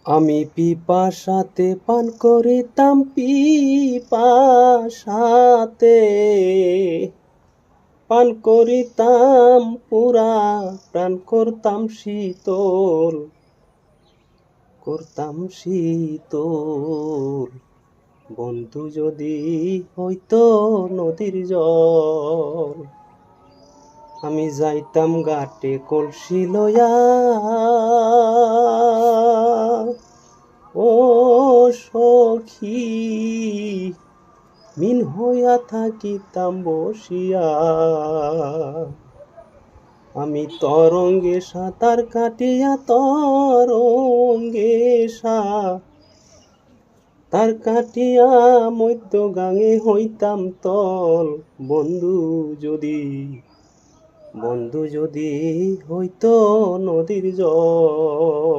আমি পিপাসাতে পান করিতাম পিপাসাতে পান করিতাম পুরা প্রাণ করতাম শীতল বন্ধু যদি হইতো নদীর জল আমি যাইতাম ঘাটে কলসি লইয়া ও সখী মিন হইয়া থাকিতাম বসিয়া আমি তরঙ্গে সাঁতার কাটিয়া সাঁতার কাটিয়া মধ্যগাঙে হইতাম তল বন্ধু যদি হইতো নদীর জল।